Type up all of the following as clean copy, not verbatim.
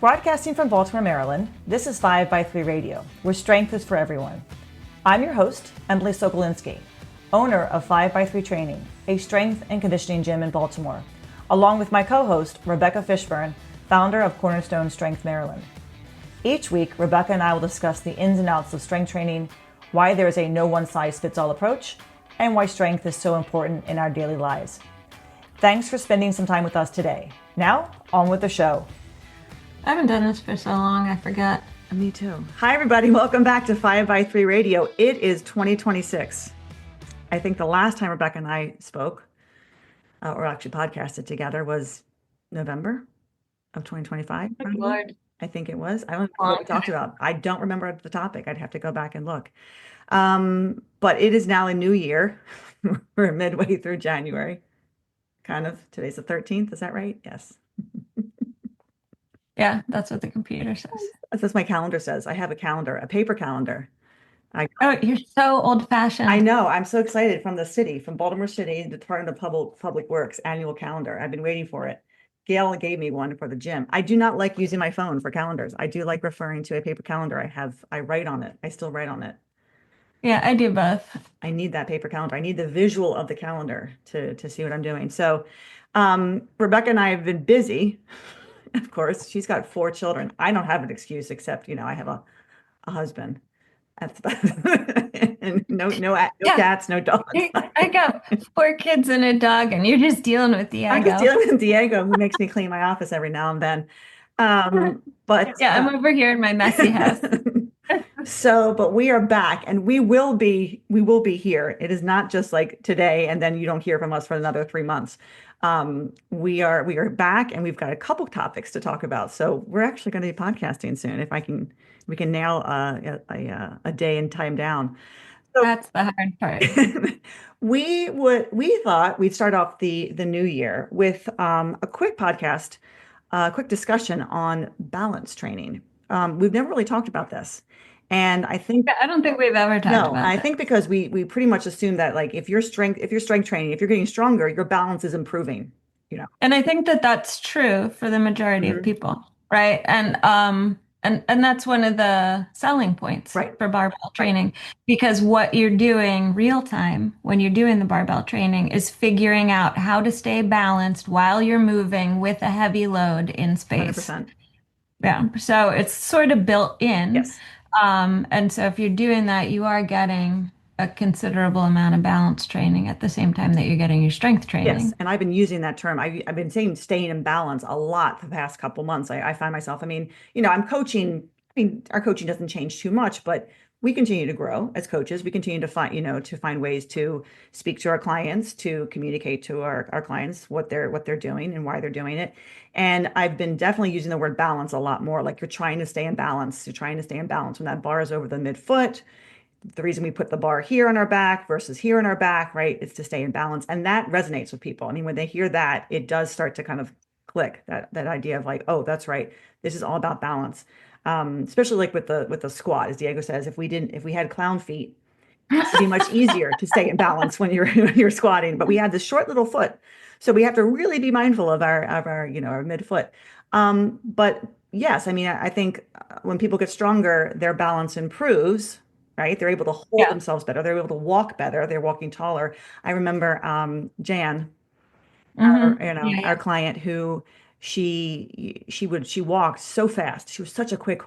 Broadcasting from Baltimore, Maryland, this is 5x3 Radio, where strength is for everyone. I'm your host, Emily Sokolinski, owner of 5x3 Training, a strength and conditioning gym in Baltimore, along with my co-host, Rebecca Fishburne, founder of Cornerstone Strength Maryland. Each week, Rebecca and I will discuss the ins and outs of strength training, why there is a no one-size-fits-all approach, and why strength is so important in our daily lives. Thanks for spending some time with us today. Now, on with the show. I haven't done this for so long, I forgot. Me too. Hi, everybody. Welcome back to 5x3 Radio. It is 2026. I think the last time Rebecca and I spoke, or actually podcasted together, was November of 2025. Lord. I think it was. I don't know what we talked about. I don't remember the topic. I'd have to go back and look. But it is now a new year. We're midway through January. Kind of. Today's the 13th. Is that right? Yes. Yeah, that's what the computer says. That's what my calendar says. I have a calendar, a paper calendar. Oh, you're so old-fashioned. I know. I'm so excited from the city, from Baltimore City, the Department of Public Works annual calendar. I've been waiting for it. Gail gave me one for the gym. I do not like using my phone for calendars. I do like referring to a paper calendar. I write on it. I still write on it. Yeah, I do both. I need that paper calendar. I need the visual of the calendar to see what I'm doing. So Rebecca and I have been busy. Of course, she's got 4 children. I don't have an excuse except, I have a husband. That's and no cats, no dogs. I got 4 kids and a dog, and you're just dealing with Diego. I'm just dealing with Diego, who makes me clean my office every now and then. But yeah, I'm over here in my messy house. But we are back, and we will be here. It is not just like today, and then you don't hear from us for another 3 months. We are back, and we've got a couple topics to talk about. So we're actually going to be podcasting soon if we can nail a day and time down. So that's the hard part. We thought we'd start off the new year with a quick podcast, quick discussion on balance training. We've never really talked about this. And I don't think we've ever talked about it. I think because we pretty much assume that like if you're strength training, if you're getting stronger, your balance is improving, And I think that that's true for the majority of people, right? And that's one of the selling points for barbell training, because what you're doing real time when you're doing the barbell training is figuring out how to stay balanced while you're moving with a heavy load in space. 100%. Yeah. So it's sort of built in. Yes. And so if you're doing that, you are getting a considerable amount of balance training at the same time that you're getting your strength training. Yes. And I've been using that term. I've been saying staying in balance a lot the past couple months. I find myself, I'm coaching. Our coaching doesn't change too much, but we continue to grow as coaches. We continue to find ways to speak to our clients, to communicate to our clients what they're doing and why they're doing it. And I've been definitely using the word balance a lot more. Like you're trying to stay in balance. You're trying to stay in balance when that bar is over the midfoot. The reason we put the bar here on our back versus here on our back, right? It's to stay in balance. And that resonates with people. When they hear that, it does start to kind of click that idea of like, oh, that's right. This is all about balance. Especially like with the squat, as Diego says, if we had clown feet, it'd be much easier to stay in balance when you're squatting. But we had this short little foot, so we have to really be mindful of our our midfoot. But yes, I think when people get stronger, their balance improves. Right, they're able to hold themselves better. They're able to walk better. They're walking taller. I remember Jan, our client who. She walked so fast. She was such a quick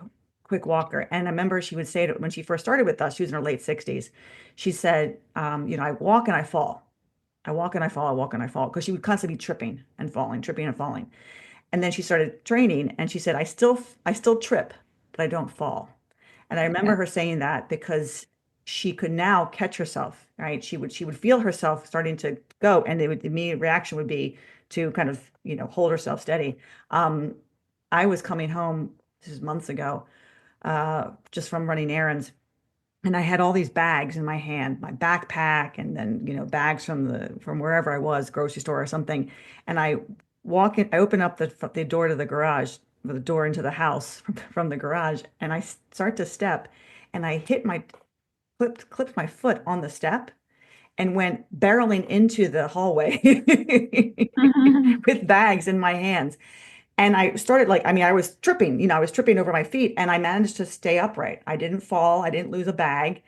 walker. And I remember she would say that when she first started with us, she was in her late 60s. She said, I walk and I fall. I walk and I fall. I walk and I fall. Because she would constantly be tripping and falling. And then she started training and she said, I still trip, but I don't fall. And I remember her saying that because she could now catch herself, right? She would feel herself starting to go, and the immediate reaction would be to kind of, hold herself steady. I was coming home, this is months ago, just from running errands. And I had all these bags in my hand, my backpack, and then, bags from wherever I was, grocery store or something. And I open up the door to the garage, the door into the house from the garage. And I start to step and I clipped my foot on the step and went barreling into the hallway with bags in my hands. And I started like, I mean, I was tripping, I was tripping over my feet and I managed to stay upright. I didn't fall. I didn't lose a bag.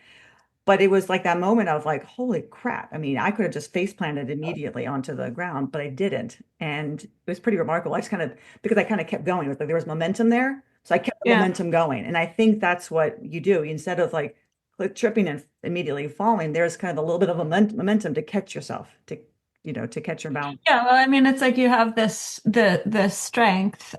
But it was like that moment of like, holy crap. I mean, I could have just face planted immediately onto the ground, but I didn't. And it was pretty remarkable. I just kind of, because I kind of kept going. It was like there was momentum there. So I kept the Yeah. momentum going. And I think that's what you do. Instead of like tripping and immediately falling, there's kind of a little bit of momentum to catch yourself, to catch your balance. Yeah, well, I mean, it's like you have the strength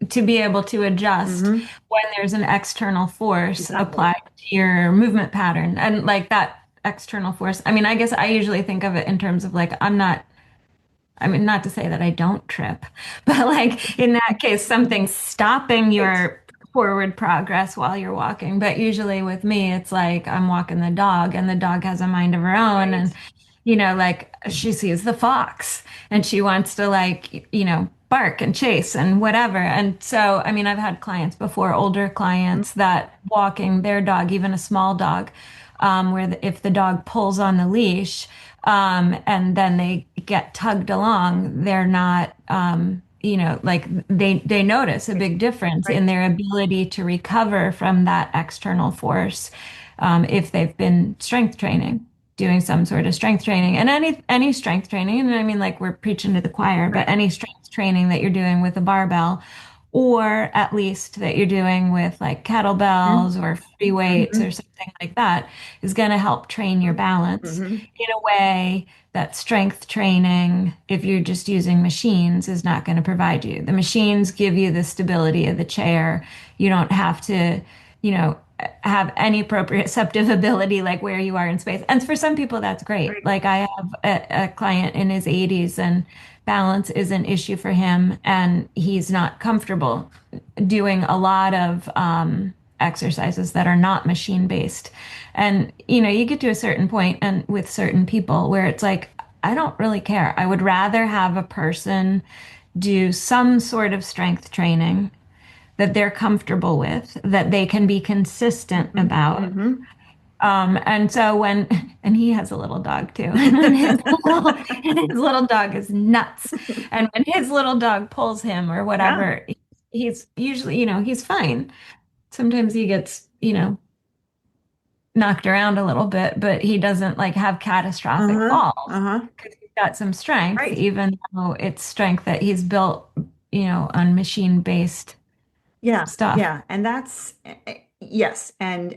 to be able to adjust Hmm. when there's an external force Exactly. applied to your movement pattern. And like that external force, I mean, I guess I usually think of it in terms of like I'm not, I mean, not to say that I don't trip, but like in that case, something's stopping Right. your forward progress while you're walking. But usually with me, it's like I'm walking the dog and the dog has a mind of her own. Right. And, like she sees the fox and she wants to like, bark and chase and whatever. And so, I mean, I've had clients before, older clients that walking their dog, even a small dog, where if the dog pulls on the leash, and then they get tugged along, they're not, like they notice a Right. big difference in Right. their ability to recover from that external force, if they've been strength training, doing some sort of strength training, and any strength training, and I mean like we're preaching to the choir, but Right. any strength training that you're doing with a barbell or at least that you're doing with like Hmm. kettlebells or free weights Hmm. or something like that is going to help train your balance Hmm. in a way that strength training, if you're just using machines, is not going to provide you. The machines give you the stability of the chair. You don't have to, you know, have any proprioceptive ability like where you are in space. And for some people, that's great. Right. Like I have a client in his 80s and balance is an issue for him, and he's not comfortable doing a lot of exercises that are not machine based. And you get to a certain point, and with certain people, where it's like, I don't really care. I would rather have a person do some sort of strength training that they're comfortable with, that they can be consistent Hmm. about, Hmm. and so and he has a little dog too. And his little dog is nuts. And when his little dog pulls him or Yeah. whatever, he's usually, he's fine. Sometimes he gets, knocked around a little bit, but he doesn't like have catastrophic Uh-huh. falls Uh-huh. because he's got some strength, Right. even though it's strength that he's built, on machine-based Yeah. stuff. Yeah. And that's yes. And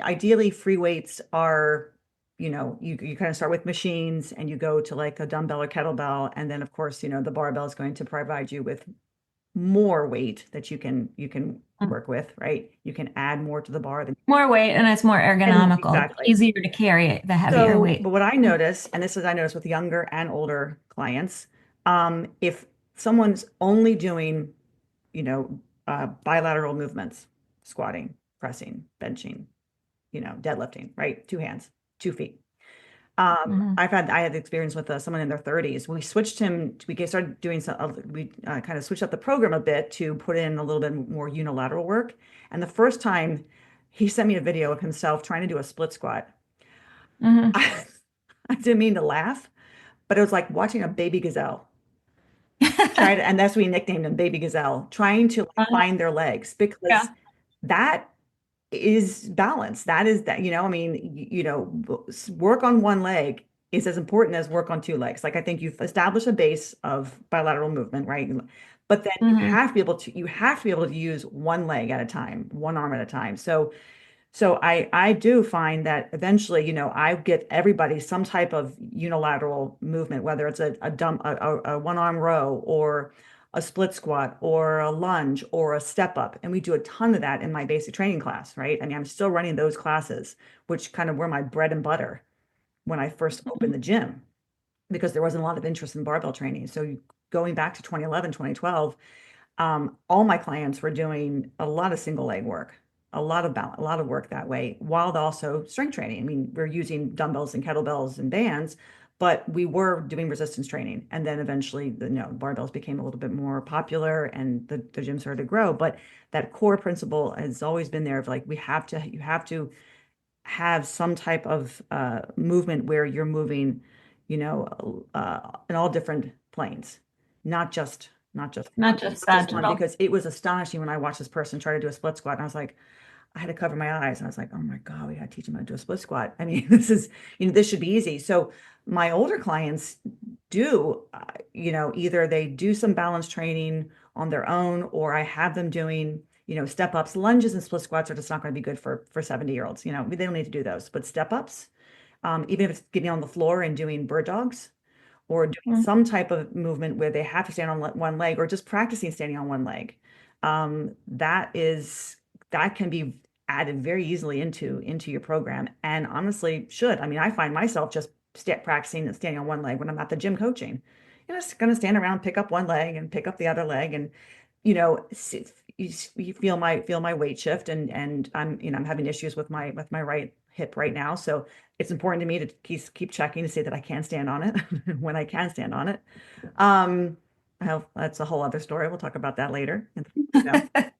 ideally free weights are, you kind of start with machines and you go to like a dumbbell or kettlebell. And then of course, the barbell is going to provide you with more weight that you can work with, right? You can add more to the bar than More weight and it's more and more ergonomical, exactly. easier to carry the heavier So, weight. but what I notice, and this is I notice with younger and older clients, if someone's only doing, bilateral movements, squatting, pressing, benching, deadlifting, right? Two hands, 2 feet. Mhm. I had the experience with someone in their 30s. We switched him. Started doing some. We kind of switched up the program a bit to put in a little bit more unilateral work. And the first time, he sent me a video of himself trying to do a split squat. Mhm. I didn't mean to laugh, but it was like watching a baby gazelle and that's what we nicknamed him, Baby Gazelle, trying to like, Uh-huh. find their legs because Yeah. that is balance. That is that, I mean, work on one leg is as important as work on two legs. Like I think you've established a base of bilateral movement, right? But then Mhm. you have to be able to use one leg at a time, one arm at a time. So I do find that eventually, I get everybody some type of unilateral movement, whether it's a one arm row or a split squat or a lunge or a step up. And we do a ton of that in my basic training class, right? I mean, I'm still running those classes, which kind of were my bread and butter when I first opened the gym because there wasn't a lot of interest in barbell training. So going back to 2011, 2012, all my clients were doing a lot of single leg work, a lot of balance, a lot of work that way, while also strength training. I mean, we're using dumbbells and kettlebells and bands, but we were doing resistance training. And then eventually barbells became a little bit more popular and the gym started to grow. But that core principle has always been there of like, you have to have some type of movement where you're moving, in all different planes, not just Not just just one, sagittal. because it was astonishing when I watched this person try to do a split squat, and I was like, I had to cover my eyes. And I was like, oh my God, we got to teach them how to do a split squat. I mean, this should be easy. So my older clients do, either they do some balance training on their own, or I have them doing, step ups. Lunges and split squats are just not going to be good for 70-year-olds. They don't need to do those, but step ups, even if it's getting on the floor and doing bird dogs, or doing Mm. some type of movement where they have to stand on one leg, or just practicing standing on one leg. That can be added very easily into your program, and honestly should. I mean, I find myself just practicing and standing on one leg when I'm at the gym coaching. Just gonna stand around, pick up one leg and pick up the other leg, and you feel my weight shift, and I'm having issues with my right hip right now, so it's important to me to keep checking to see that I can stand on it when I can stand on it. Um, that's a whole other story. We'll talk about that later. But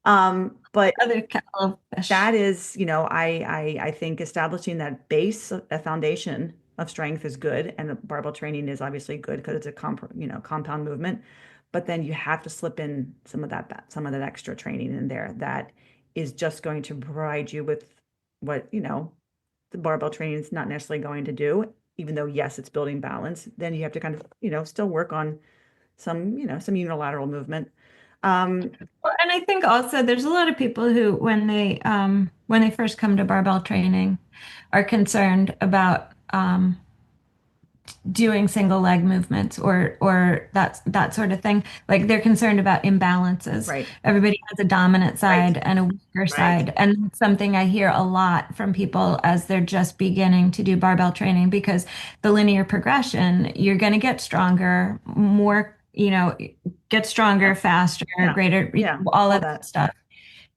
Other kettle of fish. that is, I think establishing that base, a foundation of strength is good, and the barbell training is obviously good because it's a compound movement. But then you have to slip in some of that extra training in there that is just going to provide you with what, the barbell training is not necessarily going to do, even though, yes, it's building balance. Then you have to kind of, still work on some unilateral movement. Um, Well, and I think also there's a lot of people who, when they first come to barbell training, are concerned about doing single leg movements or that sort of thing. Like they're concerned about imbalances. right, Everybody has a dominant right, side and a weaker right. side. And that's something I hear a lot from people as they're just beginning to do barbell training because the linear progression, you're going to get stronger, more, get stronger, Yeah, faster, yeah, greater, yeah, all all of that that. stuff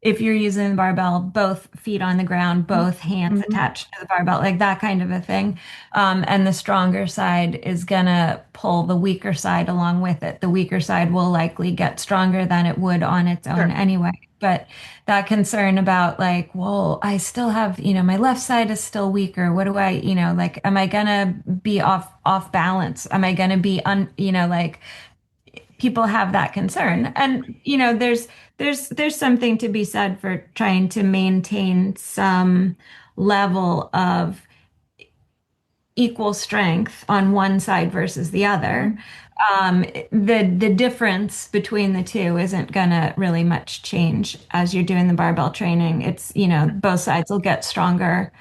if you're using the barbell, both feet on the ground, both hands Mhm. attached to the barbell, like that kind of a thing. And the stronger side is gonna pull the weaker side along with it. The weaker side will likely get stronger than it would on its own Sure. anyway. But that concern about like, well, I still have, my left side is still weaker. What do I, like, am I gonna be off balance? Am I gonna be like people have that concern Right. and there's something to be said for trying to maintain some level of equal strength on one side versus the other. Mhm. The difference between the two isn't gonna really much change as you're doing the barbell training. It's both sides will get stronger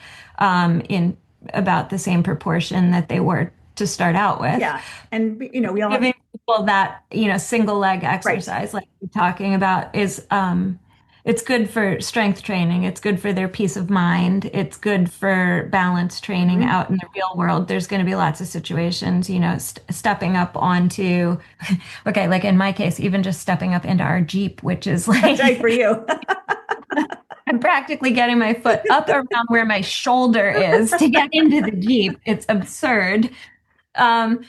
in about the same proportion that they were to start out with Yeah. And we all have, giving people that, single leg right. exercise like you're talking about is it's good for strength training. It's good for their peace of mind. It's good for balance training Mhm. out in the real world. There's going to be lots of situations, stepping up onto, okay, like in my case, even just stepping up into our Jeep, which is That's right like for you. I'm practically getting my foot up around where my shoulder is to get into the Jeep. It's absurd.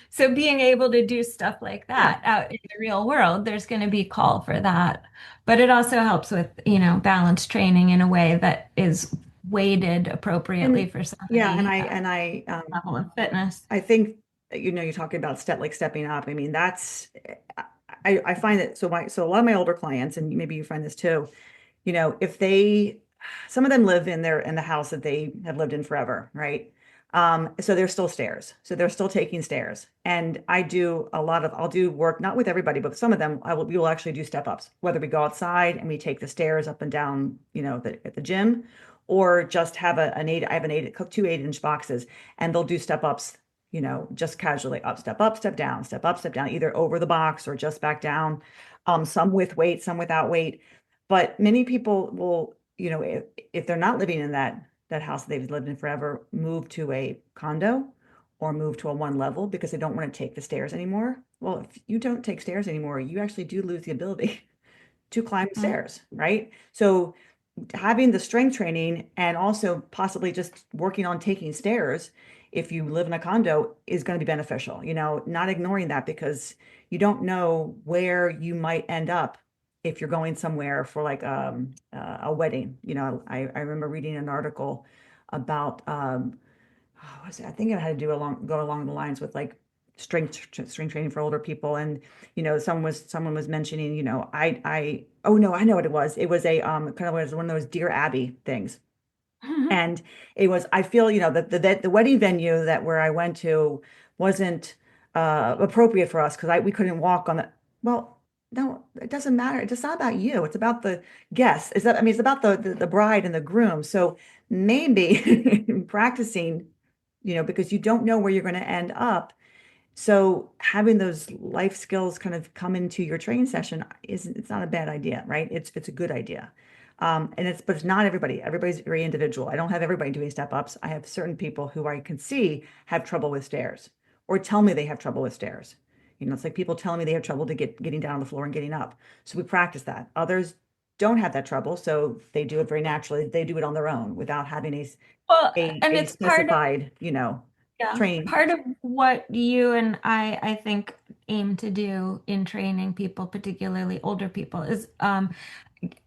So being able to do stuff like Yeah. that out in the real world, there's going to be call for that. But it also helps with, balance training in a way that is weighted appropriately And for yeah, and somebody I at and I level of fitness. I think you're talking about stepping up. I mean, that's I find that, so a lot of my older clients, and maybe you find this too, if some of them live in the house that they have lived in forever, right? So there's still stairs. So they're still taking stairs. And I'll do work, not with everybody, but with some of them, we will actually do step ups, whether we go outside and we take the stairs up and down, at the gym, or just have I have two 8-inch boxes, and they'll do step ups, just casually up, step up, step down, either over the box or just back down. Some with weight, some without weight. But many people will, if they're not living in that house that they've lived in forever, move to a condo or move to a one level because they don't want to take the stairs anymore. Well, if you don't take stairs anymore, you actually do lose the ability to climb Mm. stairs, right? So having the strength training and also possibly just working on taking stairs if you live in a condo is going to be beneficial, not ignoring that, because you don't know where you might end up if you're going somewhere for like a wedding. I remember reading an article about what was it? I think it had to go along the lines with like strength training for older people, and someone was mentioning, I oh no, I know what it was. It was a kind of was one of those Dear Abby things. And it was, I feel, the wedding venue that where I went to wasn't appropriate for us because we couldn't walk on the, well, no, it doesn't matter. It's not about you. It's about the guests. I mean, it's about the bride and the groom. So maybe practicing, because you don't know where you're going to end up. So having those life skills kind of come into your training session it's not a bad idea, right? It's a good idea. But it's not everybody. Everybody's very individual. I don't have everybody doing step ups. I have certain people who I can see have trouble with stairs or tell me they have trouble with stairs. It's like people telling me they have trouble getting down on the floor and getting up. So we practice that. Others don't have that trouble, so they do it very naturally. They do it on their own without having Well, and a it's part of, specified, yeah, training. part of what you and I think aim to do in training people, particularly older people, is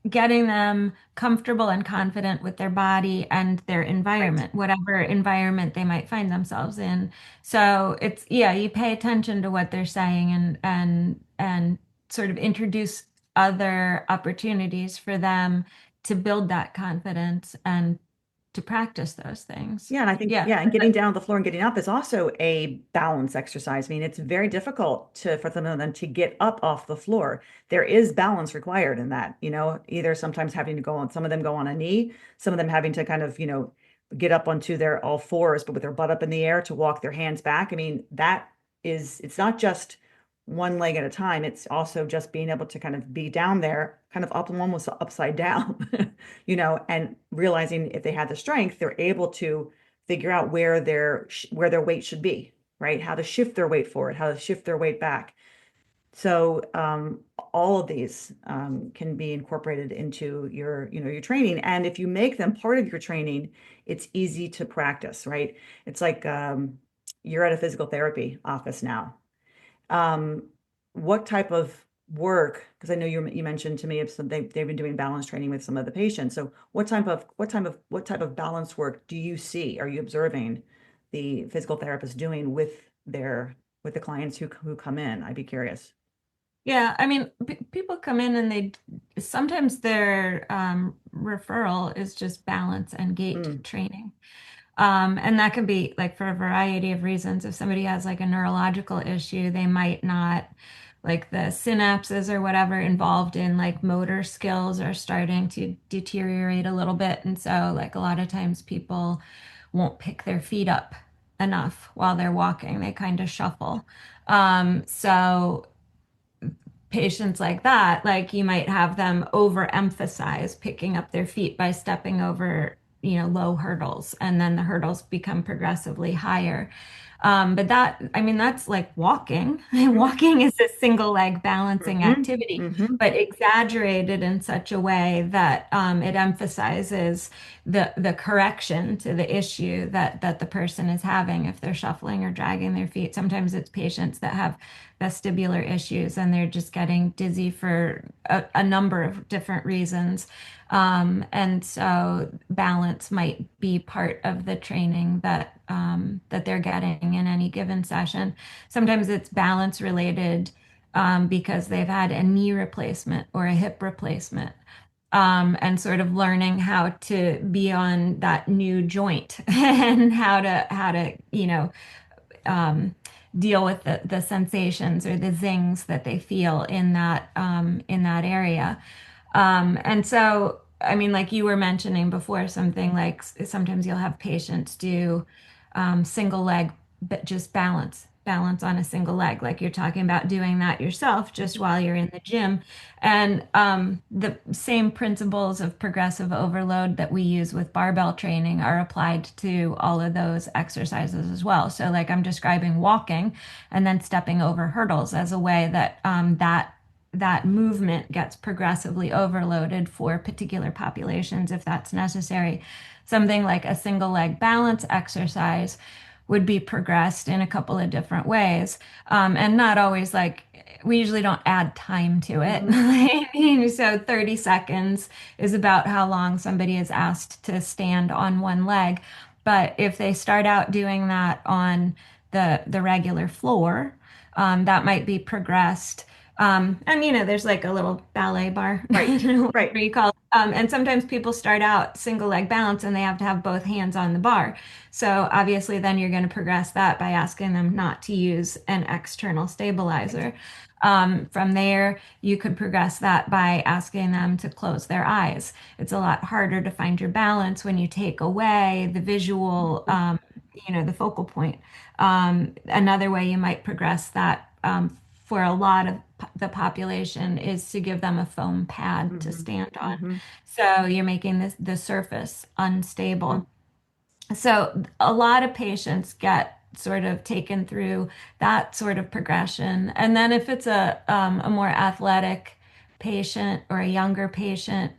getting them comfortable and confident with their body and their Right. environment, whatever environment they might find themselves in. So it's, yeah, you pay attention to what they're saying and sort of introduce other opportunities for them to build that confidence and to practice those things. Yeah, and I think, Yeah. yeah, and getting down on the floor and getting up is also a balance exercise. I mean, it's very difficult for some of them to get up off the floor. There is balance required in that, either sometimes having to some of them go on a knee, some of them having to kind of, get up onto their all fours, but with their butt up in the air to walk their hands back. I mean, it's not just one leg at a time. It's also just being able to kind of be down there, kind of up and almost upside down, and realizing if they have the strength, they're able to figure out where their weight should be, right? How to shift their weight forward, how to shift their weight back. So all of these can be incorporated into your training. And if you make them part of your training, it's easy to practice, right? It's like you're at a physical therapy office now. um, what type of work, because I know you mentioned to me if they've been doing balance training with some of the patients. So what type of balance work do you see? Are you observing the physical therapist doing with the clients who come in? I'd be curious. Yeah, I mean, p people come in and they sometimes their referral is just balance and gait Mm, training. And that can be like for a variety of reasons. If somebody has like a neurological issue, they might not, like the synapses or whatever involved in like motor skills are starting to deteriorate a little bit. And so, like, a lot of times people won't pick their feet up enough while they're walking, they kind of shuffle. So patients like that, like you might have them overemphasize picking up their feet by stepping over, low hurdles, and then the hurdles become progressively higher. But that, I mean, that's like walking. Walking is a single leg balancing mm-hmm, activity, mm-hmm, but exaggerated in such a way that it emphasizes the correction to the issue that the person is having if they're shuffling or dragging their feet. Sometimes it's patients that have vestibular issues and they're just getting dizzy for a number of different reasons. And so balance might be part of the training that they're getting in any given session. Sometimes it's balance related because they've had a knee replacement or a hip replacement. And sort of learning how to be on that new joint and how to um, deal with the sensations or the zings that they feel in that area. And so, I mean, like you were mentioning before, something like sometimes you'll have patients do single leg, but just balance on a single leg. Like you're talking about doing that yourself just while you're in the gym. And the same principles of progressive overload that we use with barbell training are applied to all of those exercises as well. So, like I'm describing walking and then stepping over hurdles as a way that that movement gets progressively overloaded for particular populations if that's necessary. Something like a single leg balance exercise would be progressed in a couple of different ways. And not always like we usually don't add time to mm-hmm. it. So 30 seconds is about how long somebody is asked to stand on one leg. But if they start out doing that on the regular floor. That might be progressed. And there's like a little ballet bar, Right. whatever Right. you call it. And sometimes people start out single leg balance and they have to have both hands on the bar. So obviously, then you're going to progress that by asking them not to use an external Right. stabilizer. From there, you could progress that by asking them to close their eyes. It's a lot harder to find your balance when you take away the visual, Mhm. the focal point. Another way you might progress that for a lot of the population is to give them a foam pad to Mhm. stand on. Mhm. So you're making the surface Mhm. unstable. So a lot of patients get sort of taken through that sort of progression. And then if it's a more athletic patient or a younger patient,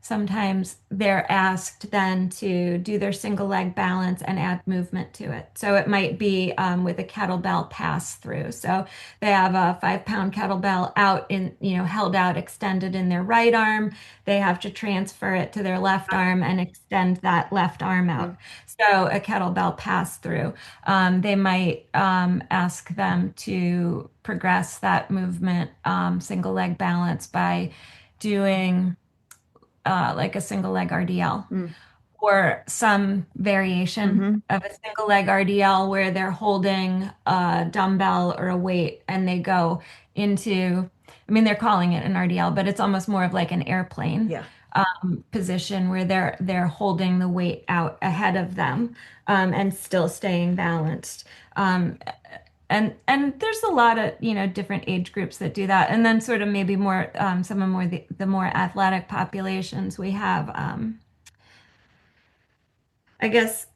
sometimes they're asked then to do their single leg balance and add movement to it. So it might be with a kettlebell pass through. So they have a 5 pound kettlebell out held out, extended in their right arm. They have to transfer it to their left arm and extend that left arm Mhm. out. So a kettlebell pass through. They might ask them to progress that movement, single leg balance, by doing like a single leg RDL Mhm. or some variation Mhm. of a single leg RDL where they're holding a dumbbell or a weight and they go into, I mean, they're calling it an RDL, but it's almost more of like an airplane Yeah. position where they're holding the weight out ahead of them and still staying balanced. Um, and there's a lot of different age groups that do that, and then sort of maybe more some of more the more athletic populations we have. I guess,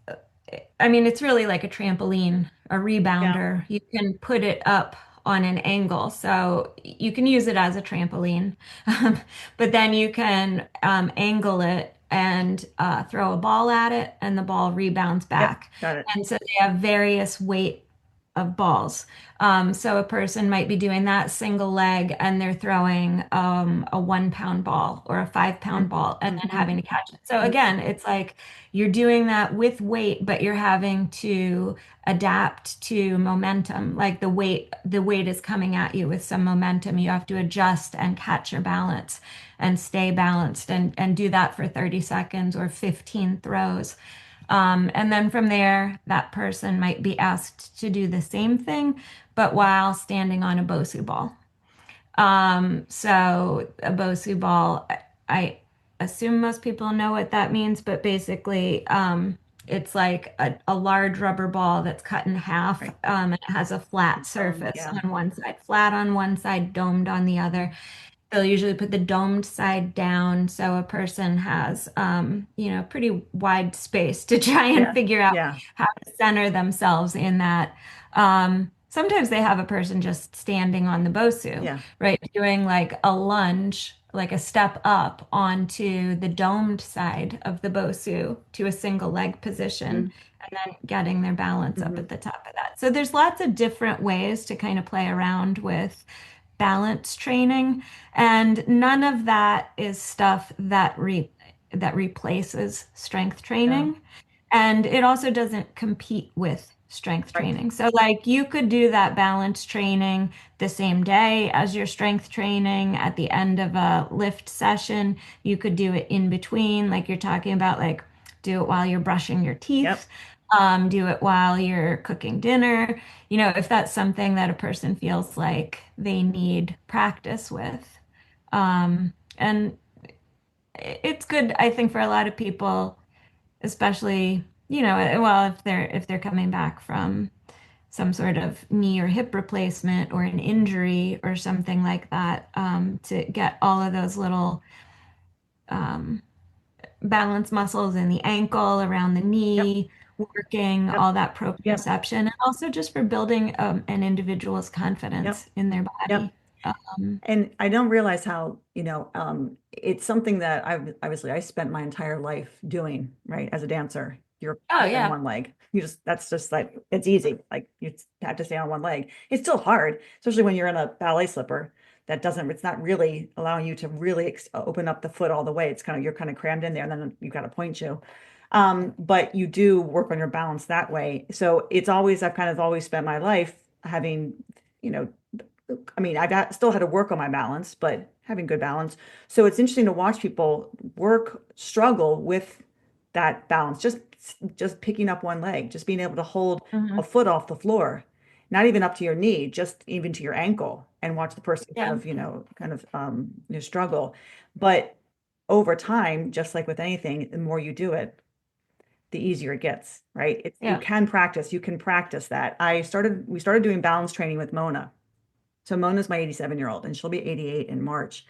I mean, it's really like a trampoline, a Yeah. rebounder. You can put it up on an angle, so you can use it as a trampoline, but then you can angle it and throw a ball at it, and the ball rebounds Yep. back. Got it. And so they have various weight of balls. So a person might be doing that single leg and they're throwing a 1 pound ball or a 5 pound Mhm. ball and then Mhm. having to catch it. So Mhm. again, it's like you're doing that with weight, but you're having to adapt to momentum. Like the weight is coming at you with some momentum. You have to adjust and catch your balance and stay balanced and do that for 30 seconds or 15 throws. And then from there, that person might be asked to do the same thing, but while standing on a Bosu ball. So a Bosu ball, I assume most people know what that means, but basically, it's like a large rubber ball that's cut in half, Right. and it has a flat surface Yeah. on one side, flat on one side, domed on the other. They'll usually put the domed side down so a person has, pretty wide space to try and Yeah. figure out Yeah. how to center themselves in that. Sometimes they have a person just standing on the Bosu, Yeah. right? Doing like a lunge, like a step up onto the domed side of the Bosu to a single leg position, Mhm. and then getting their balance up Mhm. at the top of that. So there's lots of different ways to kind of play around with balance training, and none of that is stuff that replaces strength No. training, and it also doesn't compete with strength Right. training. So like you could do that balance training the same day as your strength training at the end of a lift session. You could do it in between, like you're talking about, like do it while you're brushing your Yep. teeth, do it while you're cooking dinner, if that's something that a person feels like they need practice with. And it's good, I think, for a lot of people, especially, well, if they're coming back from some sort of knee or hip replacement or an injury or something like that, to get all of those little um, balance muscles in the ankle, around the Yep. knee, working Yep. all that Yep. proprioception, and also just for building an individual's Yep. confidence in their Yep. body. Um, And I don't realize how, it's something that obviously I spent my entire life doing, right? As a dancer, you're oh on yeah, one leg. That's just like, it's easy. Like you just have to stay on one leg. It's still hard, especially when you're in a ballet slipper it's not really allowing you to really open up the foot all the way. It's kind of, you're kind of crammed in there and then you've got a point shoe. But you do work on your balance that way. So it's always, I've kind of always spent my life having, you know, I mean, still had to work on my balance, but having good balance. So it's interesting to watch people struggle with that balance, just picking up one leg, just being able to hold a Mhm. foot off the floor, not even up to your knee, just even to your ankle, and watch the person kind Yeah. of, struggle. But over time, just like with anything, the more you do it, the easier it gets, right? Yeah. You can practice that. We started doing balance training with Mona. So Mona's my 87-year-old, and she'll be 88 in March.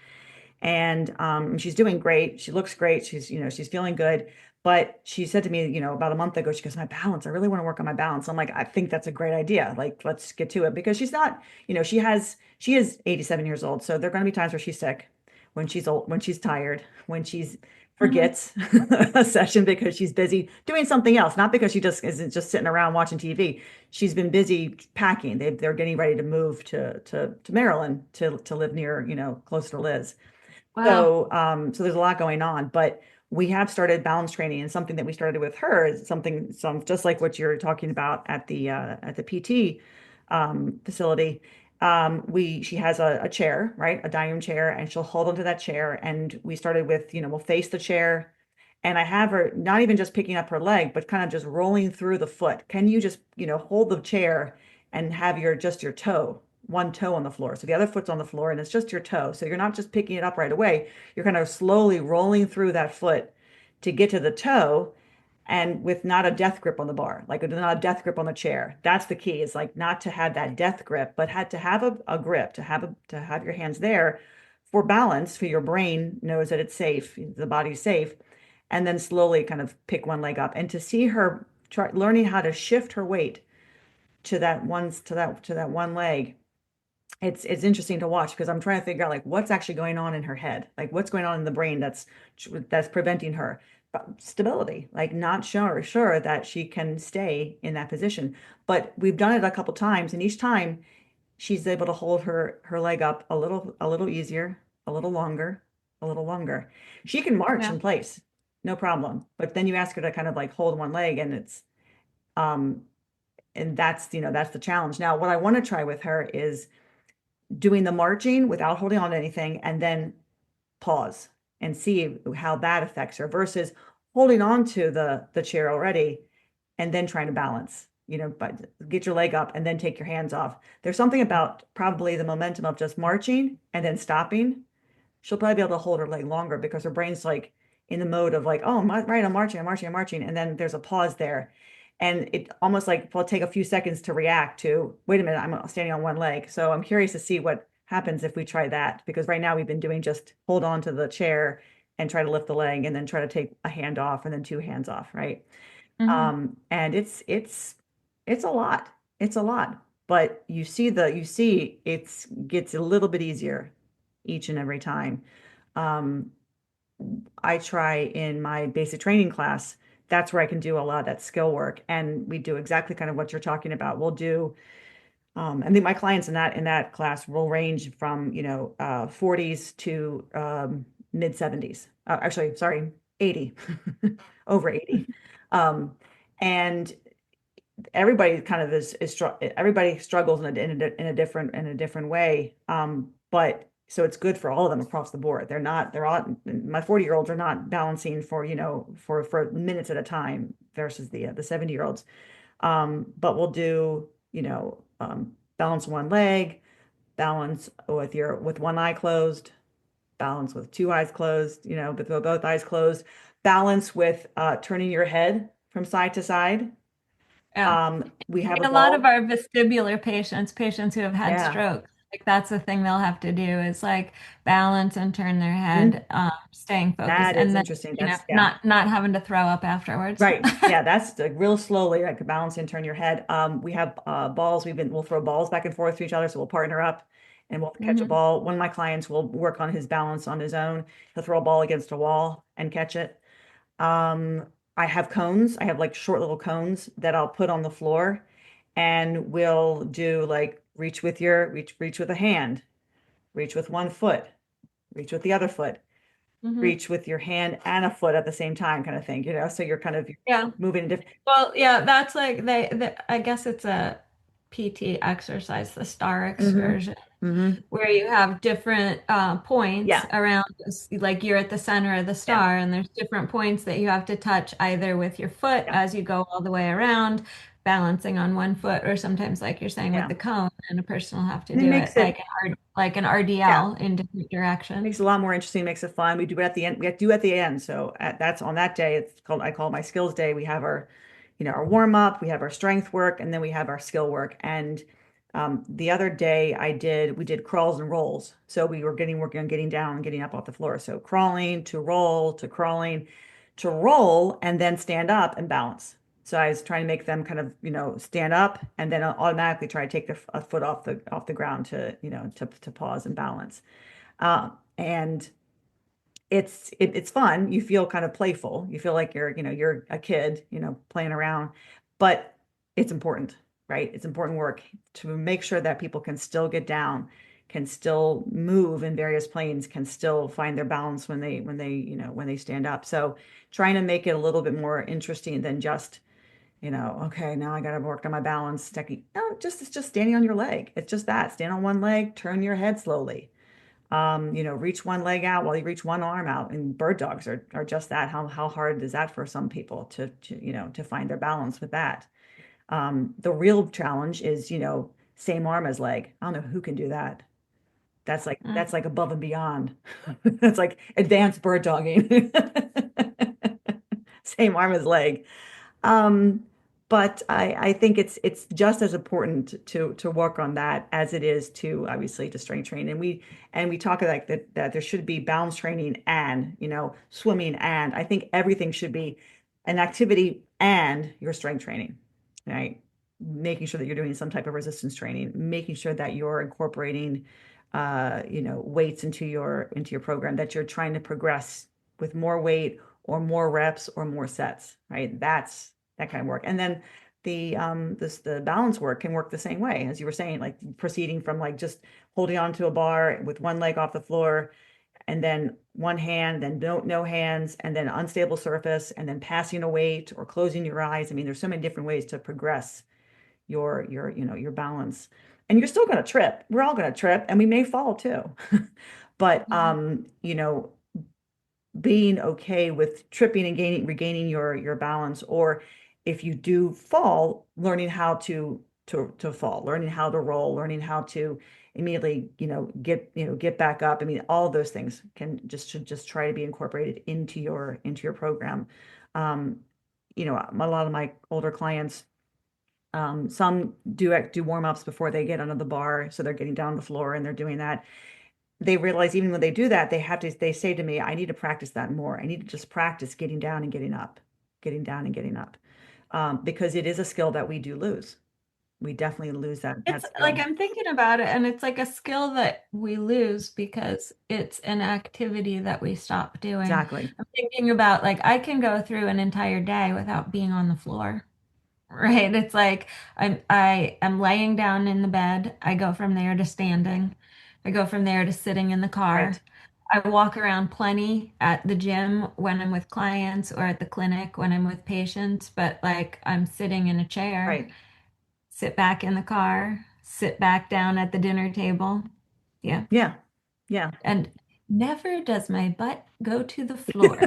And she's doing great. She looks great. She's feeling good. But she said to me, about a month ago, she goes, my balance, I really want to work on my balance. I'm like, I think that's a great idea. Like, let's get to it, because she's not, she is 87 years old. So there are going to be times where she's sick, when she's old, when she's tired, when she's Mhm. forgets a session because she's busy doing something else, not because she just isn't just sitting around watching TV. She's been busy packing. They're getting ready to move to Maryland to live near, close to Liz. Wow. So there's a lot going on, but we have started balance training, and something that we started with her is some just like what you're talking about at the PT facility. She has a chair, right? A dining room chair, and she'll hold onto that chair. And we started with, we'll face the chair, and I have her not even just picking up her leg, but kind of just rolling through the foot. Can you just, hold the chair and have your toe, one toe on the floor? So the other foot's on the floor and it's just your toe. So you're not just picking it up right away. You're kind of slowly rolling through that foot to get to the toe, and with not a death grip on the bar, like not a death grip on the chair. That's the key, is like not to have that death grip, but had to have a grip, to have your hands there for balance, for your brain knows that it's safe, the body's safe, and then slowly kind of pick one leg up. And to see her learning how to shift her weight to that one leg, it's interesting to watch, because I'm trying to figure out like what's actually going on in her head, like what's going on in the brain that's preventing her stability, like not sure that she can stay in that position. But we've done it a couple times, and each time she's able to hold her leg up a little easier, a little longer, a little longer. She can march Yeah. in place, no problem. But then you ask her to kind of like hold one leg, um and that's the challenge. Now, what I want to try with her is doing the marching without holding on to anything, and then pause and see how that affects her, versus holding on to the chair already and then trying to balance, but get your leg up and then take your hands off. There's something about probably the momentum of just marching and then stopping. She'll probably be able to hold her leg longer, because her brain's like in the mode of like, oh, right, I'm marching, I'm marching, I'm marching. And then there's a pause there. And it almost like will take a few seconds to react to, wait a minute, I'm standing on one leg. So I'm curious to see what happens if we try that, because right now we've been doing just hold on to the chair and try to lift the leg, and then try to take a hand off and then two hands off, right? Mhm. And it's a lot. It's a lot. But you see it's gets a little bit easier each and every time. Um, I try in my basic training class, that's where I can do a lot of that skill work. And we do exactly kind of what you're talking about. We'll do, I think my clients in that class will range from, 40s to mid 70s. Actually, sorry, 80, over 80. Um, and everybody kind of everybody struggles in a different way. But so it's good for all of them across the board. They're all My 40-year-olds are not balancing for, for minutes at a time versus the 70-year-olds. But we'll do, balance one leg, balance with one eye closed, balance with two eyes closed, with both eyes closed, balance with turning your head from side to side. Yeah. We have a A lot of ball. our vestibular patients who have had Yeah. strokes, like that's the thing they'll have to do is like balance and turn their Mhm. head, staying focused, That is and then, interesting. That's, yeah. not having to throw up afterwards. Right. Yeah, that's like real slowly, like balance and turn your head. We have balls. We'll throw balls back and forth to each other. So we'll partner up and we'll catch a Hmm. ball. One of my clients will work on his balance on his own. He'll throw a ball against a wall and catch it. Um, I have cones. I have like short little cones that I'll put on the floor, and we'll do like reach with a hand, reach with one foot, reach with the other foot. Mhm. reach with your hand and a foot at the same time kind of thing, so you're kind of Yeah. moving in different. Well, yeah, that's like I guess it's a PT exercise, the star Hmm. excursion, Hmm. where you have different points Yeah. around this, like you're at the center of the Yeah. star, and there's different points that you have to touch either with your foot Yeah. as you go all the way around, balancing on one foot, or sometimes like you're saying with Yeah. the cone, and a person will have to And it do makes it it, like an yeah, RDL in different makes directions. it a lot more interesting, makes it fun. We do it at the end. We have to do it at the end. So that's on that day. I call it my skills day. We have our, our warm up, we have our strength work, and then we have our skill work. And the other day we did crawls and rolls. So we were working on getting down and getting up off the floor. So crawling to roll to crawling to roll and then stand up and balance. So I was trying to make them kind of, stand up and then automatically try to take a foot off the ground to, to pause and balance. And it's fun. You feel kind of playful. You feel like you're a kid, playing around, but it's important, right? It's important work to make sure that people can still get down, can still move in various planes, can still find their balance when they stand up. So trying to make it a little bit more interesting than just, okay, now I got to work on my balance technique. No, it's just standing on your leg. It's just that. Stand on one leg, turn your head slowly. Reach one leg out while you reach one arm out. And bird dogs are just that. How hard is that for some people to find their balance with that? The real challenge is, same arm as leg. I don't know who can do that. That's like above and beyond. That's like advanced bird dogging. Same arm as leg. Um, but I think it's just as important to work on that as it is to obviously to strength train. And we talk like that there should be balance training and, swimming, and I think everything should be an activity and your strength training, right? Making sure that you're doing some type of resistance training, making sure that you're incorporating weights into your program, that you're trying to progress with more weight or more reps or more sets, right? That's that kind of work. And then the balance work can work the same way, as you were saying, like proceeding from like just holding onto a bar with one leg off the floor and then one hand, then no hands, and then unstable surface, and then passing a weight or closing your eyes. I mean, there's so many different ways to progress your balance. And you're still going to trip. We're all going to trip and we may fall too. But being okay with tripping and regaining your balance, or if you do fall, learning how to fall, learning how to roll, learning how to immediately get back up. I mean, all of those things should just try to be incorporated into your program. um a lot of my older clients, some do warm-ups before they get under the bar, so they're getting down the floor and they're doing that. They realize even when they do that, they say to me, I need to practice that more. I need to just practice getting down and getting up, getting down and getting up. Because it is a skill that we do lose. We definitely lose that It's like skill. I'm thinking about it, and it's like a skill that we lose because it's an activity that we stop doing. Exactly. I'm thinking about like I can go through an entire day without being on the floor, right? It's like I am laying down in the bed. I go from there to standing. I go from there to sitting in the Right. car. I walk around plenty at the gym when I'm with clients or at the clinic when I'm with patients, but like I'm sitting in a chair, Right. sit back in the car, sit back down at the dinner table. Yeah. Yeah. Yeah. And never does my butt go to the floor.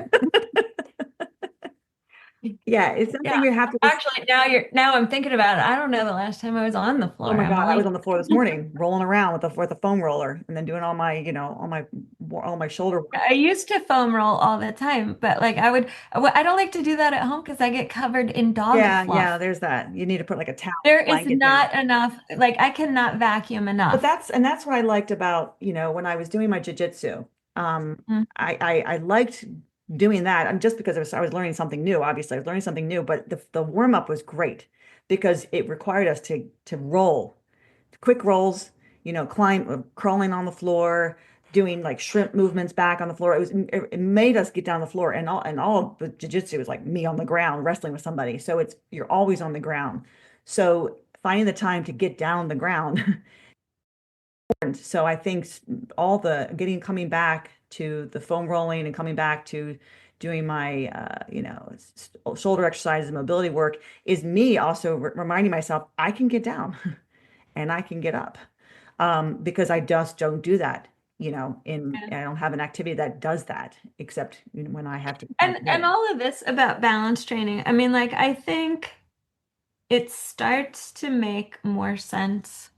Yeah. It's something Yeah. we have to just. Actually, now I'm thinking about it. I don't know the last time I was on the Oh floor, my God, I was Emily. on the floor this morning, rolling around with a foam roller, and then doing all my shoulder work. I used to foam roll all the time, but like I don't like to do that at home because I get covered in dog Yeah, yeah, fluff. there's that. You need to put like a towel There is blanket down. not enough, like I cannot vacuum But enough. that's what I liked about, when I was doing my jujitsu. Mm. I liked doing that. And just because I was learning something new, obviously I was learning something new, but the warm up was great because it required us to roll, quick rolls, crawling on the floor, doing like shrimp movements back on the floor. It made us get down the floor, and all of the jujitsu was like me on the ground wrestling with somebody. So you're always on the ground. So finding the time to get down the ground So I think all the coming back to the foam rolling and coming back to doing my, shoulder exercises and mobility work is me also reminding myself I can get down and I can get up, because I just don't do that. I don't have an activity that does that except when I have to do And it. all of this about balance training, I mean, like, I think it starts to make more sense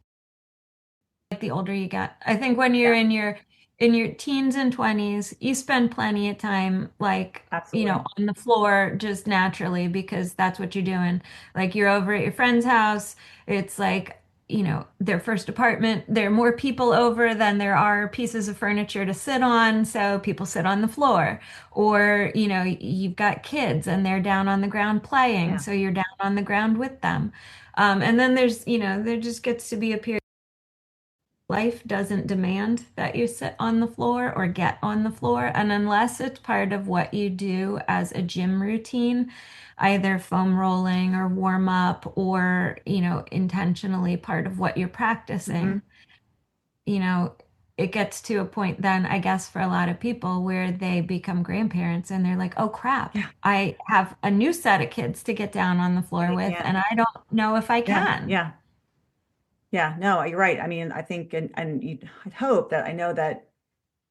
like the older you get. I think when you're Yeah, in your teens and 20s, you spend plenty of time like, absolutely. on the floor just naturally because that's what you're doing. Like you're over at your friend's house, it's like, their first apartment, there are more people over than there are pieces of furniture to sit on, so people sit on the floor. Or, you've got kids and they're down on the ground playing, Yeah, so you're down on the ground with them. And then there just gets to be a period life doesn't demand that you sit on the floor or get on the floor. And unless it's part of what you do as a gym routine, either foam rolling or warm up or, intentionally part of what you're hmm practicing, you know, it gets to a point then, I guess, for a lot of people where they become grandparents and they're like, oh crap, yeah, I have a new set of kids to get down on the and floor they with, can't. and I don't know if I Yeah, can. yeah, yeah. No, you're right. I mean, I think, I'd hope that I know that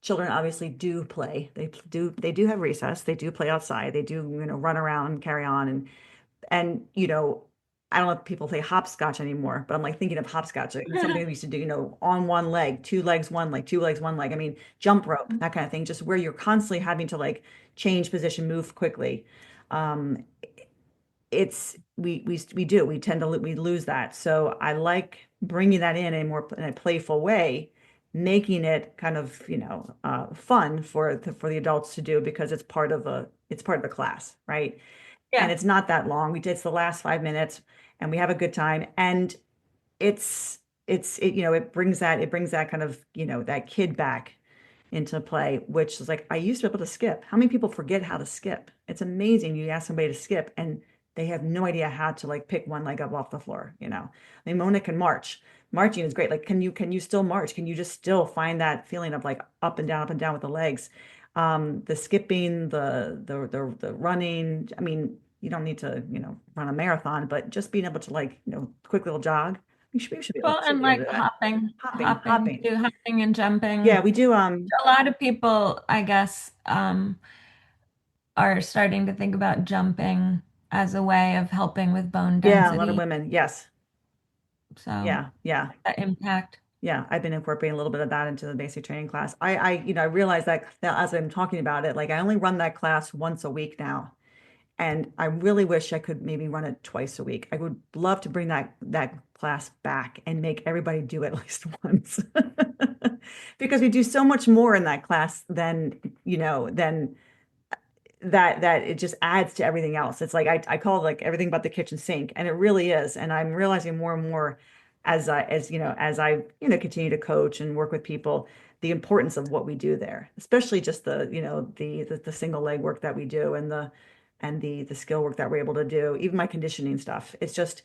children obviously do play. They do have recess. They do play outside. They do, run around, carry on, and I don't know if people play hopscotch anymore, but I'm like thinking of hopscotch, like something we used to do, on one leg, two legs, one leg, two legs, one leg. I mean, jump rope, that kind of thing, just where you're constantly having to like change position, move quickly. Um, it's we tend to we lose that. So I like bringing that in a playful way, making it kind of fun for the adults to do because it's part of the class, right? And Yeah. it's not that long. It's the last 5 minutes, and we have a good time. And it's it brings that kind of that kid back into play, which is like I used to be able to skip. How many people forget how to skip? It's amazing. You ask somebody to skip, and they have no idea how to like pick one leg up off the floor. I mean, Mona can march. Marching is great. Like, can you still march? Can you just still find that feeling of like up and down with the legs? The skipping, the running. I mean, you don't need to, run a marathon, but just being able to like, quick little jog. You Well, should and be able to like do that. Hopping. hopping and Yeah, jumping. we do. A lot of people, I guess, are starting to think about jumping as a way of helping with bone Yeah, a lot of density. women. Yes. So Yeah, yeah, that impact. yeah. I've been incorporating a little bit of that into the basic training class. I realize that as I'm talking about it, like I only run that class once a week now. And I really wish I could maybe run it twice a week. I would love to bring that class back and make everybody do it at least once. Because we do so much more in that class than that it just adds to everything else. It's like I call it like everything but the kitchen sink, and it really is. And I'm realizing more and more as I continue to coach and work with people, the importance of what we do there, especially just the single leg work that we do and the skill work that we're able to do, even my conditioning stuff. It's just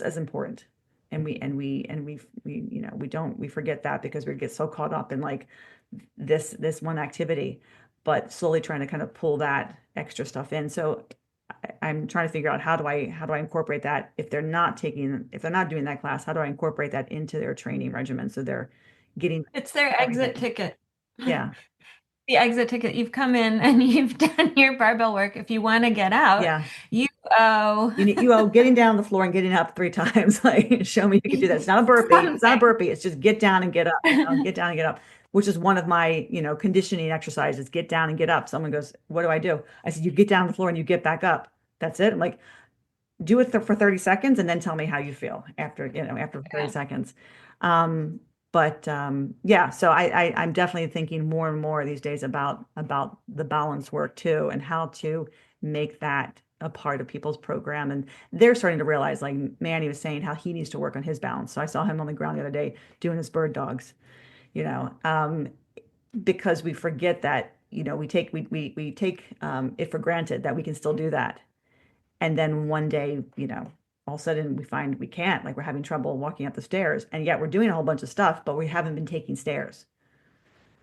as important. And we forget that because we get so caught up in like this one activity, but slowly trying to kind of pull that extra stuff in. So I'm trying to figure out how do I incorporate that if they're not doing that class, how do I incorporate that into their training regimen so they're getting It's their exit everything. ticket. Yeah. The exit ticket. You've come in and you've done your barbell work. If you want to get out, Yeah. you owe You getting down on the floor and getting up 3 times. Like, show me you can do that. It's not a burpee. It's not a something. burpee. It's just get down and get up. Get down and get up, which is one of my, conditioning exercises. Get down and get up. Someone goes, "What do I do?" I said, "You get down on the floor and you get back up. That's it." I'm like, do it for 30 seconds and then tell me how you feel after 30 Yeah. seconds. But yeah, so I'm definitely thinking more and more these days about the balance work too and how to make that a part of people's program. And they're starting to realize, like Manny was saying, how he needs to work on his balance. So I saw him on the ground the other day doing his bird dogs, you know, um, because we forget that, we take it for granted that we can still do that. And then one day, all of a sudden we find we can't, like we're having trouble walking up the stairs, and yet we're doing a whole bunch of stuff, but we haven't been taking stairs,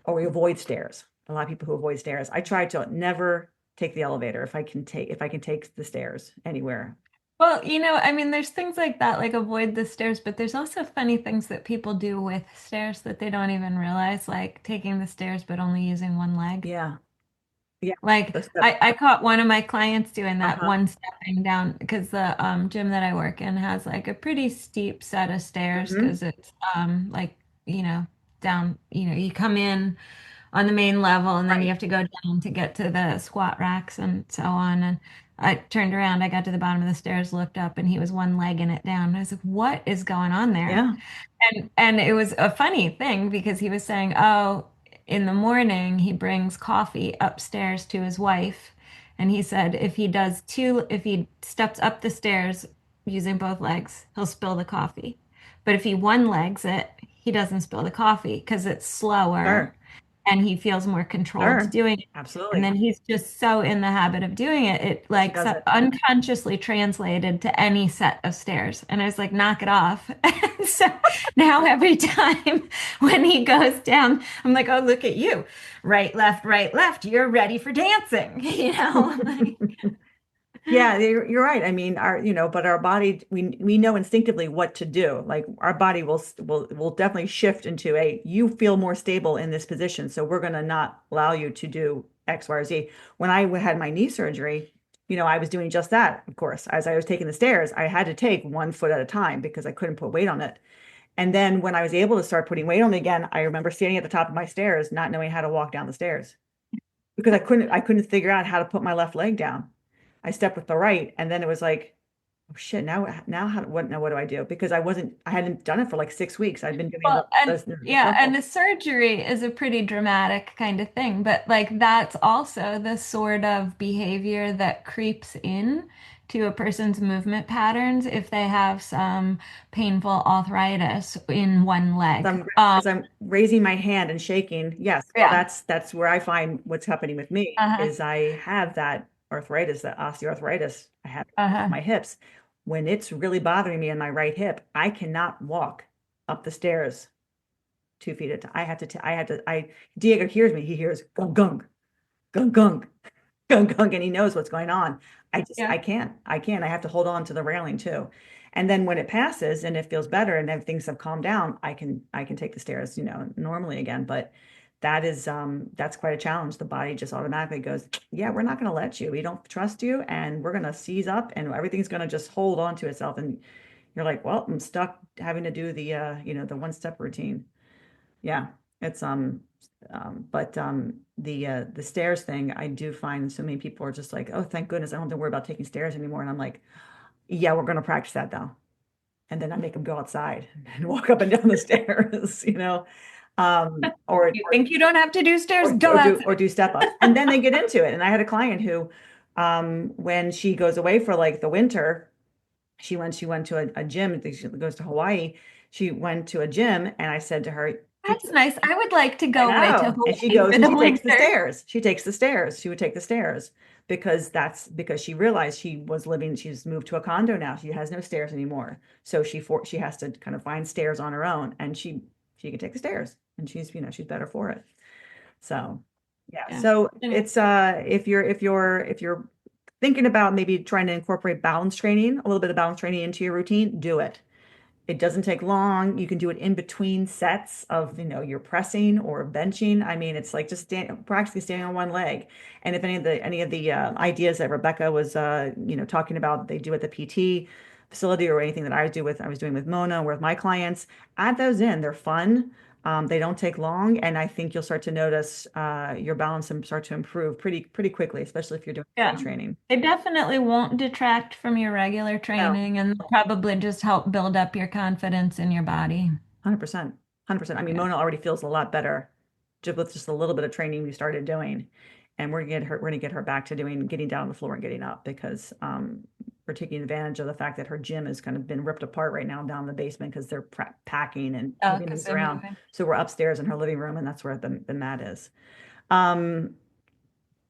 or we avoid stairs. A lot of people who avoid stairs. I try to never take the elevator if I can take the stairs anywhere. Well, I mean, there's things like that, like avoid the stairs, but there's also funny things that people do with stairs that they don't even realize, like taking the stairs but only using one leg. Yeah. Yeah. Like The step. I caught one of my clients doing that Uh-huh. one stepping down because the gym that I work in has like a pretty steep set of stairs Hmm. because it's like, down, you come in on the main level and then you Right. have to go down to get to the squat racks and so on. And I turned around, I got to the bottom of the stairs, looked up, and he was one legging it down. And I was like, what is going on there? Yeah. And it was a funny thing because he was saying, oh, in the morning he brings coffee upstairs to his wife. And he said if he steps up the stairs using both legs, he'll spill the coffee. But if he one legs it, he doesn't spill the coffee because it's slower Sure. and he feels more controlled Sure. doing it. And Absolutely. then he's just so in the habit of doing it, it He like does it. unconsciously translated to any set of stairs. And I was like, knock it off. And so now every time when he goes down, I'm like, oh, look at you. Right, left, right, left. You're ready for dancing, Like, Yeah, you're right. I mean, but our body, we know instinctively what to do. Like our body will definitely shift into a, you feel more stable in this position, so we're going to not allow you to do X, Y, or Z. When I had my knee surgery, I was doing just that. Of course, as I was taking the stairs, I had to take one foot at a time because I couldn't put weight on it. And then when I was able to start putting weight on it again, I remember standing at the top of my stairs, not knowing how to walk down the stairs because I couldn't figure out how to put my left leg down. I stepped with the right, and then it was like, oh shit, now what do I do? Because I hadn't done it for like 6 weeks. I'd been doing well, and the yeah, and circle. the surgery is a pretty dramatic kind of thing, but like that's also the sort of behavior that creeps in to a person's movement patterns if they have some painful arthritis in one leg. As I'm raising my hand and shaking, yes, well, Yeah. that's where I find what's happening with me Uh-huh. is I have that arthritis, that osteoarthritis. I have Uh-huh. my hips. When it's really bothering me in my right hip, I cannot walk up the stairs 2 feet at a time. Diego hears me. He hears gung gung gung gung gung gung, and he knows what's going on. Yeah. I can't. I have to hold on to the railing too. And then when it passes and it feels better and then things have calmed down, I can take the stairs, normally again. But that's quite a challenge. The body just automatically goes, yeah, we're not going to let you. We don't trust you, and we're going to seize up, and everything's going to just hold on to itself. And you're like, well, I'm stuck having to do the one step routine. Yeah, it's but the stairs thing, I do find so many people are just like, oh, thank goodness, I don't have to worry about taking stairs anymore. And I'm like, yeah, we're gonna practice that though. And then I make them go outside and walk up and down the stairs, or You think you don't have to do stairs? or Go or do outside. or do step ups. And then they get into it. And I had a client who, when she goes away for like the winter, she went to a gym. I think she goes to Hawaii. She went to a gym, and I said to her, That's nice. I would like to I go away to know. And she Hawaii goes for and the she takes the winter. stairs. She takes the stairs. She would take the stairs because she realized she's moved to a condo now. She has no stairs anymore. So she has to kind of find stairs on her own, and she can take the stairs, and she's better for it. So yeah. Yeah. So Anyway. it's if you're thinking about maybe trying to incorporate balance training, a little bit of balance training into your routine, do it. It doesn't take long. You can do it in between sets of, your pressing or benching. I mean, it's like just practically standing on one leg. And if any of the ideas that Rebecca was, talking about, they do at the PT facility or anything that I was doing with Mona or with my clients, add those in. They're fun. They don't take long, and I think you'll start to notice your balance and start to improve pretty quickly, especially if you're doing Yeah. weight training. It definitely won't detract from your regular No. training and probably just help build up your confidence in your body. 100%. 100%. I mean, Yeah. Mona already feels a lot better just with just a little bit of training we started doing. And we're gonna get her back to getting down on the floor and getting up because we're taking advantage of the fact that her gym has kind of been ripped apart right now down in the basement because they're packing and Oh, moving because things they're around. moving. So we're upstairs in her living room, and that's where the mat is. Um,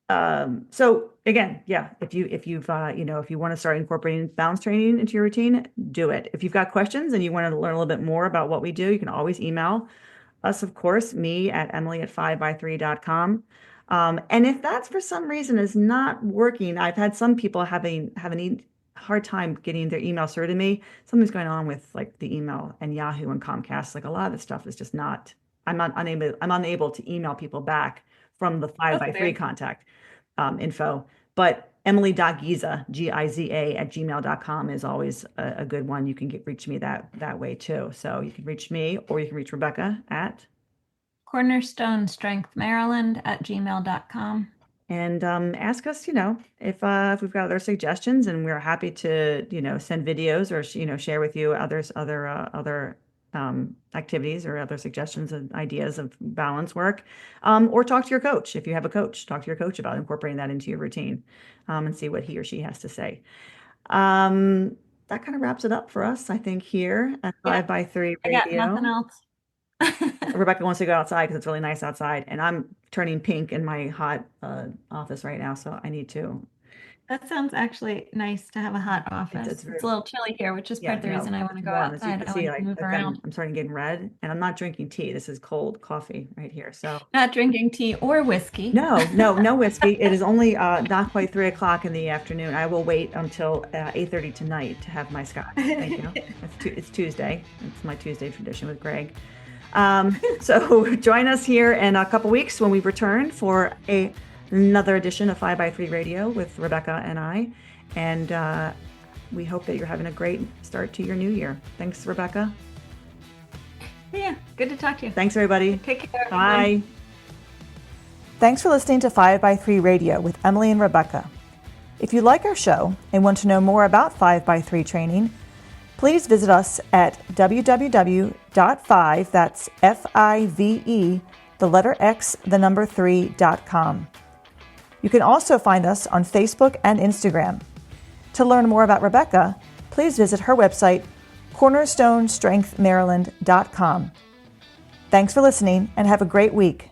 So again, yeah, if you've if you want to start incorporating balance training into your routine, do it. If you've got questions and you want to learn a little bit more about what we do, you can always email us, of course, me at Emily@5by3.com. And if that's for some reason is not working, I've had some people having a hard time getting their email sorted to me. Something's going on with like the email and Yahoo and Comcast. Like a lot of the stuff is just not, I'm unable to email people back from the 5by3 contact info. But Emily.Giza, Giza @gmail.com is always a good one. You can reach me that way too. So you can reach me, or you can reach Rebecca at Cornerstone Strength Maryland @gmail.com. And ask us, if we've got other suggestions, and we're happy to, send videos or share with you other activities or other suggestions and ideas of balance work, or talk to your coach. If you have a coach, talk to your coach about incorporating that into your routine, and see what he or she has to say. That kind of wraps it up for us, I think, here at 5by3 Radio. I got nothing else. Rebecca wants to go outside because it's really nice outside, and I'm turning pink in my hot office right now, so I need to. That sounds actually nice to have a hot office. It's a little chilly here, which is part of the reason I want to go outside. As you can see, move around. I'm starting getting red, and I'm not drinking tea. This is cold coffee right here. So not drinking tea or whiskey. No whiskey. It is only not quite 3 o'clock in the afternoon. I will wait until 8:30 tonight to have my scotch. Thank you. It's Tuesday. It's my Tuesday tradition with Greg. So join us here in a couple weeks when we return for another edition of 5by3 Radio with Rebecca and I. And we hope that you're having a great start to your new year. Thanks, Rebecca. Yeah, good to talk to you. Thanks, everybody. Take care. Bye. Thanks for listening to 5by3 Radio with Emily and Rebecca. If you like our show and want to know more about 5by3 training, please visit us at www.5, that's F-I-V-E, the letter X, the number 3.com. You can also find us on Facebook and Instagram. To learn more about Rebecca, please visit her website, cornerstonestrengthmaryland.com. Thanks for listening and have a great week.